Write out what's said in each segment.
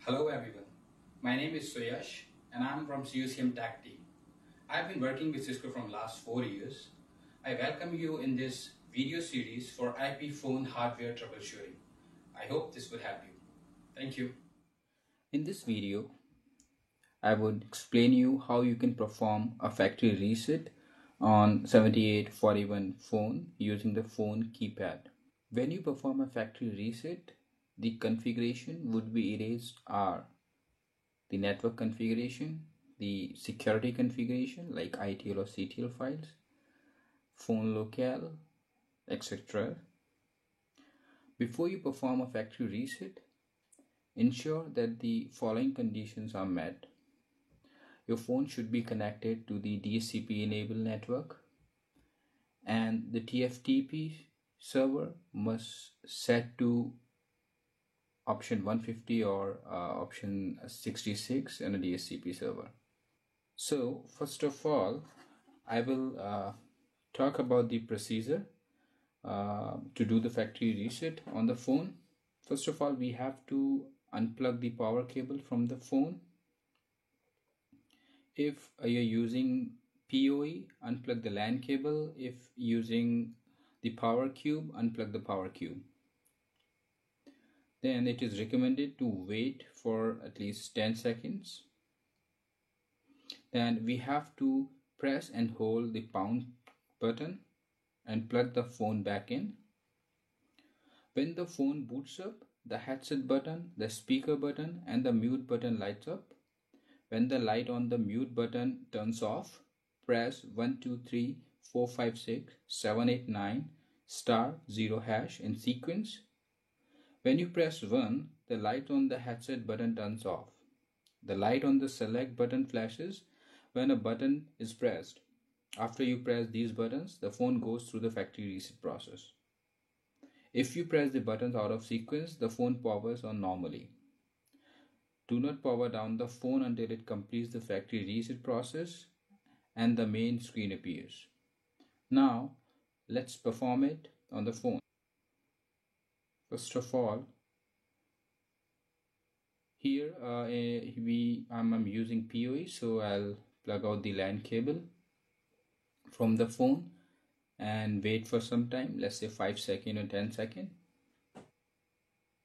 Hello everyone, my name is Suyash and I'm from CUCM TAC team. I've been working with Cisco from last 4 years. I welcome you in this video series for IP phone hardware troubleshooting. I hope this will help you. Thank you. In this video, I would explain you how you can perform a factory reset on 7841 phone using the phone keypad. When you perform a factory reset, the configuration would be erased are the network configuration, the security configuration like ITL or CTL files, phone locale, etc. Before you perform a factory reset, ensure that the following conditions are met. Your phone should be connected to the DHCP enabled network and the TFTP server must set to option 150 or option 66 in a DHCP server. So first of all, I will talk about the procedure to do the factory reset on the phone. First of all, we have to unplug the power cable from the phone. If you're using PoE, unplug the LAN cable. If using the power cube, unplug the power cube. Then it is recommended to wait for at least 10 seconds. Then we have to press and hold the pound button and plug the phone back in. When the phone boots up, the headset button, the speaker button and the mute button lights up. When the light on the mute button turns off, press 1 2 3 4 5 6 7 8 9 star 0 hash in sequence. When you press 1, the light on the headset button turns off. The light on the select button flashes when a button is pressed. After you press these buttons, the phone goes through the factory reset process. If you press the buttons out of sequence, the phone powers on normally. Do not power down the phone until it completes the factory reset process and the main screen appears. Now, let's perform it on the phone. First of all, here I'm using PoE, so I'll plug out the LAN cable from the phone and wait for some time, let's say 5 seconds or 10 seconds.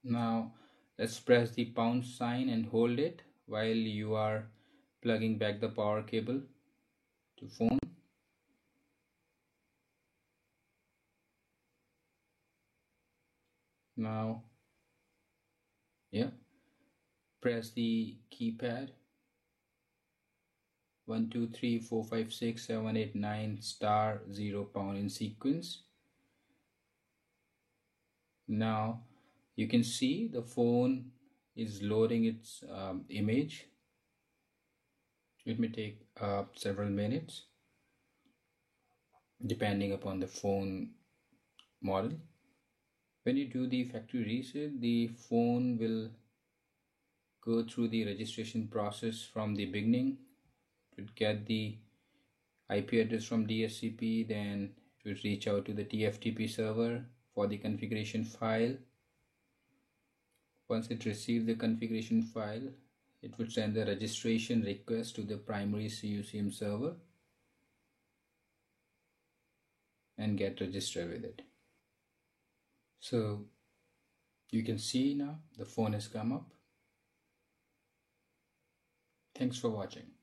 Now let's press the pound sign and hold it while you are plugging back the power cable to phone. Now press the keypad 1 2 3 4 5 6 7 8 9 star 0 pound in sequence. Now you can see the phone is loading its image. It may take several minutes depending upon the phone model. When you do the factory reset, the phone will go through the registration process from the beginning. It would get the IP address from DHCP, then it would reach out to the TFTP server for the configuration file. Once it receives the configuration file, it would send the registration request to the primary CUCM server and get registered with it. So you can see now the phone has come up. Thanks for watching.